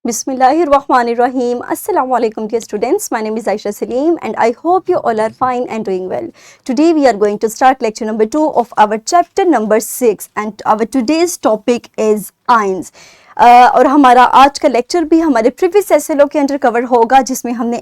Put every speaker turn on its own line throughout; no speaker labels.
Bismillahirrahmanirrahim. Assalamu alaikum dear students. My name is Aisha Salim and I hope you all are fine and doing well. Today we are going to start lecture number 2 of our chapter number 6 and our today's topic is ions. और हमारा आज का lecture भी हमारे previous SLO के under cover होगा जिसमें हमने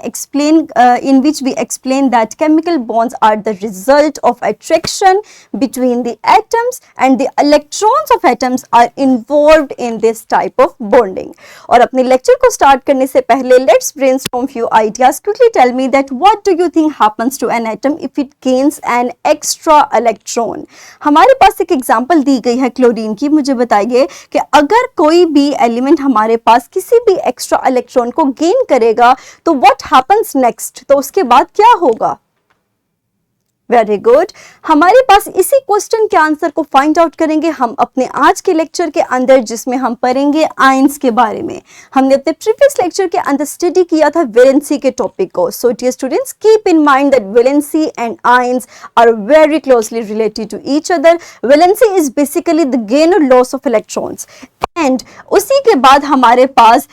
in which we explain that chemical bonds are the result of attraction between the atoms and the electrons of atoms are involved in this type of bonding. और अपने lecture को start करने से पहले let's brainstorm few ideas. Quickly tell me that what do you think happens to an atom if it gains an extra electron. हमारे पास एक example दी गई है क्लोरीन की. मुझे बताइए कि अगर कोई भी एलिमेंट हमारे पास किसी भी एक्स्ट्रा इलेक्ट्रॉन को गेन करेगा तो व्हाट हैपेंस नेक्स्ट, तो उसके बाद क्या होगा. Very good. हमारे पास इसी क्वेश्चन के आंसर को फाइंड आउट करेंगे हम अपने आज के लेक्चर के अंदर जिसमें हम पढ़ेंगे आयंस के बारे में. हमने अपने प्रीवियस लेक्चर के अंदर स्टडी किया था वैलेंसी के टॉपिक को. So dear students keep in mind that valency and ions are very closely related to each other. Valency is basically the gain और लॉस ऑफ इलेक्ट्रॉन्स एंड उसी के बाद हमारे पास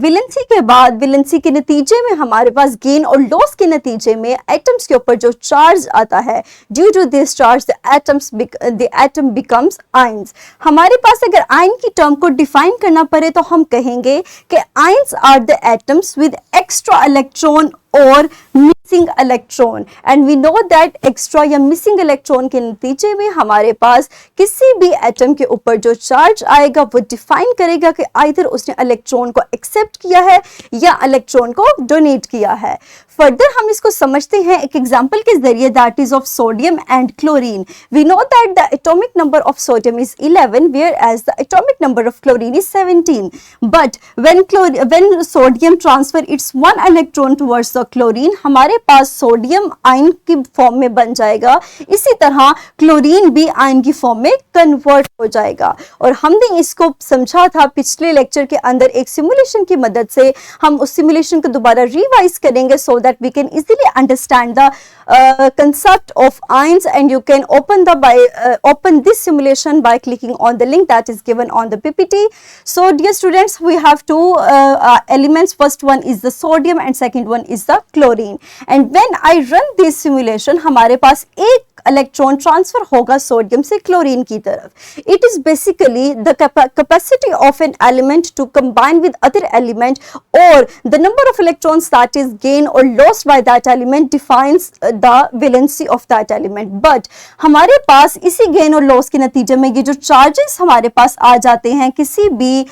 वैलेंसी के नतीजे में हमारे पास गेन और लॉस के नतीजे में एटम्स के ऊपर जो चार्ज आता है, due to this charge the atom becomes ions. हमारे पास अगर आयन की टर्म को डिफाइन करना पड़े तो हम कहेंगे कि ions are the atoms with extra electron और missing electron. And we know that extra या मिसिंग इलेक्ट्रॉन के नतीजे में हमारे पास किसी भी एटम के ऊपर जो चार्ज आएगा वो डिफाइन करेगा कि आइदर उसने इलेक्ट्रॉन को एक्सेप्ट किया है या इलेक्ट्रॉन को डोनेट किया है. फर्दर हम इसको समझते हैं एक एग्जांपल के जरिए, that is of sodium and chlorine. We know that the atomic number of sodium is 11 whereas the atomic number of chlorine is 17. But when sodium transfer its one electron towards the chlorine, हमारे पास sodium ion की form में बन जाएगा. इसी तरह chlorine भी ion की form में कन्वर्ट हो जाएगा. और हमने इसको समझा था पिछले लेक्चर के अंदर एक सिमुलेशन की मदद से. हम उस सिमुलेशन को दोबारा रिवाइज करेंगे so that we can easily understand the concept of ions, and you can open this simulation by clicking on the link that is given on the PPT. So dear students, we have two elements. First one is the sodium and second one is the chlorine. And when I run this simulation, हमारे पास एक electron transfer होगा sodium से chlorine की तरफ. It is basically the capacity of an element to combine with other element और the number of electrons that is gain और lost by that element defines the valency of that element. But हमारे पास इसी gain और loss के नतीजे में ये जो चार्जेस हमारे पास आ जाते हैं किसी भी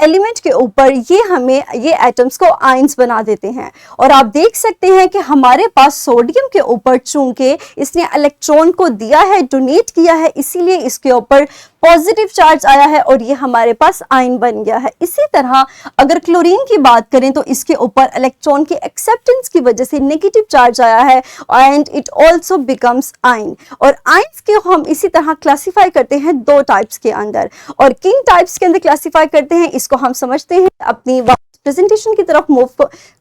एलिमेंट के ऊपर, ये एटम्स को आयंस बना देते हैं. और आप देख सकते हैं कि हमारे पास सोडियम के ऊपर चूंकि इसने इलेक्ट्रॉन को दिया है, डोनेट किया है, इसीलिए इसके ऊपर पॉजिटिव चार्ज आया है और ये हमारे पास आयन बन गया है. इसी तरह अगर क्लोरीन की बात करें तो इसके ऊपर इलेक्ट्रॉन की एक्सेप्टेंस की वजह से नेगेटिव चार्ज आया है and it also becomes ion. और आयंस के हम इसी तरह क्लासिफाई करते हैं दो टाइप्स के अंदर. और किन टाइप्स के अंदर क्लासिफाई करते हैं इसको हम समझते हैं, अपनी प्रेजेंटेशन की तरफ मूव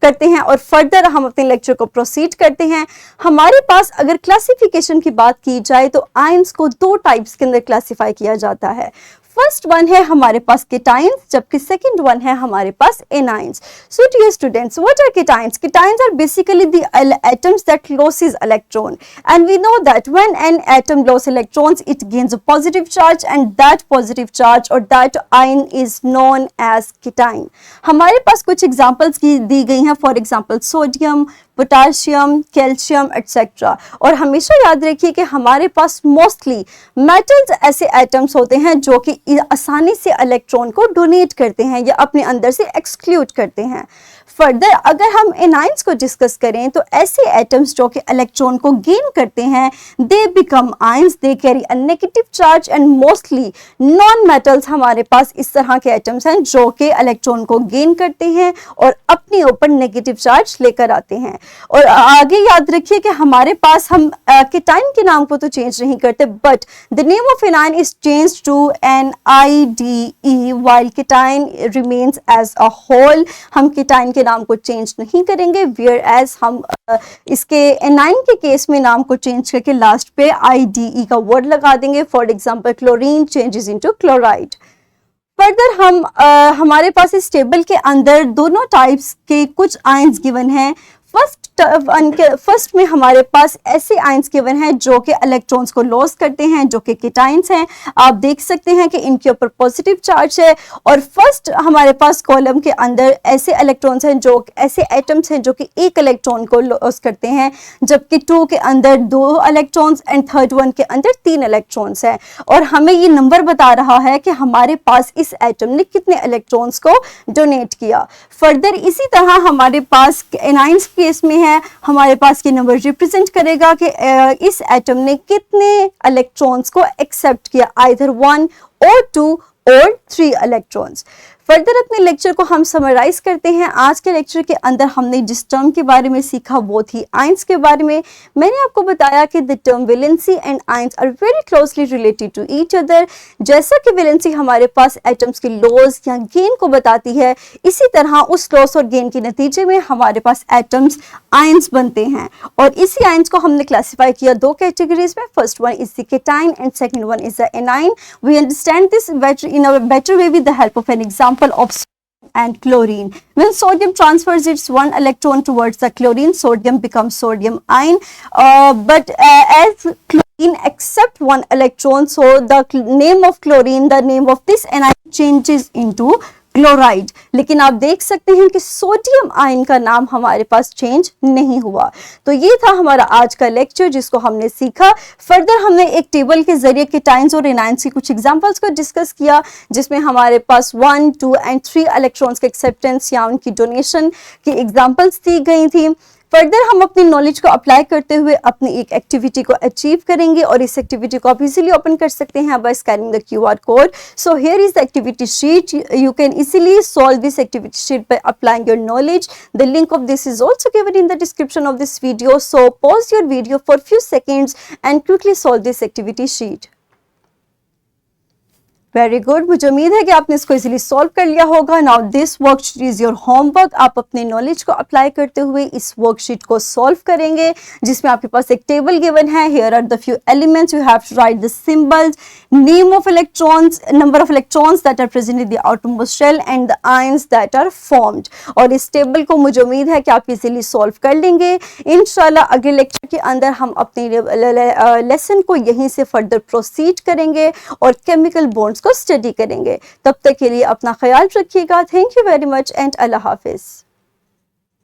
करते हैं और फर्दर हम अपने लेक्चर को प्रोसीड करते हैं. हमारे पास अगर क्लासिफिकेशन की बात की जाए तो आयंस को दो टाइप्स के अंदर क्लासिफाई किया जाता है. फर्स्ट वन है हमारे पास केटाइंस, जबकि सेकंड वन है हमारे पास anions. So dear students, what are cations? Ketions are basically the atoms that loses electron, and we know that when an atom loses electrons it gains a positive charge and that positive charge or that ion is known as cation. हमारे पास कुछ examples दी गई हैं, for example sodium, potassium, calcium etcetera. और हमेशा याद रखिए कि हमारे पास मोस्टली मेटल्स ऐसे एटम्स होते हैं जो कि आसानी से इलेक्ट्रॉन को डोनेट करते हैं या अपने अंदर से एक्सक्लूड करते हैं. फर्दर अगर हम एनाइंस को डिस्कस करें तो ऐसे एटम्स जो कि इलेक्ट्रॉन को गेन करते हैं, they become ions, they carry a negative charge and mostly non metals हमारे पास इस तरह के एटम्स हैं जो कि इलेक्ट्रॉन को गेन करते हैं और अपने ऊपर नेगेटिव चार्ज लेकर आते हैं. और आगे याद रखिए कि हमारे पास हम केटाइन के नाम को तो चेंज नहीं करते, but the name of anion is change to NIDE while cation remains as a whole. हम केटाइन के नाम को चेंज नहीं करेंगे, वेयर एज हम इसके एनाइन के केस में नाम को चेंज करके लास्ट पे IDE का वर्ड लगा देंगे. For example chlorine changes into chloride. Further हम हमारे पास इस टेबल के अंदर दोनों टाइप्स के कुछ आयंस गिवन हैं। फर्स्ट में हमारे पास ऐसे आयंस गिवन हैं जो कि इलेक्ट्रॉन्स को लॉस करते हैं, जो कि कीटाइंस हैं। आप देख सकते हैं कि इनके ऊपर पॉजिटिव चार्ज है। और फर्स्ट हमारे पास कॉलम के अंदर ऐसे इलेक्ट्रॉन्स हैं, जो ऐसे एटम्स हैं जो कि एक इलेक्ट्रॉन को लॉस करते हैं, जबकि 2 के अंदर 2 इलेक्ट्रॉन्स एंड थर्ड वन के अंदर 3 इलेक्ट्रॉन्स हैं। और हमें ये नंबर बता रहा है कि हमारे पास इस एटम ने कितने इलेक्ट्रॉन्स को डोनेट किया। फर्दर इसी तरह हमारे पास एनाइंस केस में है, हमारे पास ये नंबर रिप्रेजेंट करेगा कि इस एटम ने कितने इलेक्ट्रॉन्स को एक्सेप्ट किया, आइदर 1 और 2 और 3 इलेक्ट्रॉन्स। फर्दर अपने लेक्चर को हम समराइज करते हैं। आज के लेक्चर के अंदर हमने जिस टर्म के बारे में सीखा वो थी आयंस के बारे में। मैंने आपको बताया कि the term valency and ions are very closely related to each other. जैसा कि वैलेंसी हमारे पास एटम्स के लॉस या गेन को बताती है, इसी तरह उस लॉस और गेन के नतीजे में हमारे पास एटम्स आयंस बनते हैं। और इसी आयंस को हमने क्लासिफाई किया 2 कैटेगरीज में। First one is the cation and second one is the anion. We understand this better in a better way with the help of an example of sodium and chlorine. When sodium transfers its 1 electron towards the chlorine, sodium becomes sodium ion. But as chlorine accept 1 electron, so the name of chlorine, the name of this anion changes into chloride. लेकिन आप देख सकते हैं कि sodium ion का नाम हमारे पास change नहीं हुआ। तो ये था हमारा आज का लेक्चर जिसको हमने सीखा। फर्दर हमने एक टेबल के जरिए केटाइंस और एनाइंस की कुछ एग्जांपल्स को डिस्कस किया, जिसमें हमारे पास 1, 2 एंड 3 इलेक्ट्रॉन्स के एक्सेप्टेंस या उनकी डोनेशन की एग्जांपल्स दी गई थी। फर्दर हम अपनी नॉलेज को अप्लाई करते हुए अपनी एक एक्टिविटी को अचीव करेंगे और इस एक्टिविटी को आप इजीली ओपन कर सकते हैं by scanning the QR code. So here is the activity sheet. You can easily solve this activity sheet by applying your knowledge. The link of this is also given in the description of this video. So pause your video for few seconds and quickly solve this activity sheet. Very good, मुझे उम्मीद है कि आपने इसको easily solve कर लिया होगा। Now this worksheet is your homework. आप अपने नॉलेज को अप्लाई करते हुए इस वर्कशीट को सॉल्व करेंगे, जिसमें आपके पास एक टेबल गिवन है। Here are the few elements, you have to write the symbols, name of electrons, number of electrons that are present in the outermost shell and the ions that are formed. और इस table को मुझे उम्मीद है कि आप easily solve कर लेंगे। इंशाल्लाह अगले लेक्चर के अंदर हम अपने लेसन को यहीं से फर्दर प्रोसीड करेंगे और केमिकल बॉन्ड्स को स्टडी करेंगे। तब तक के लिए अपना ख्याल रखिएगा। Thank you very much and Allah Hafiz.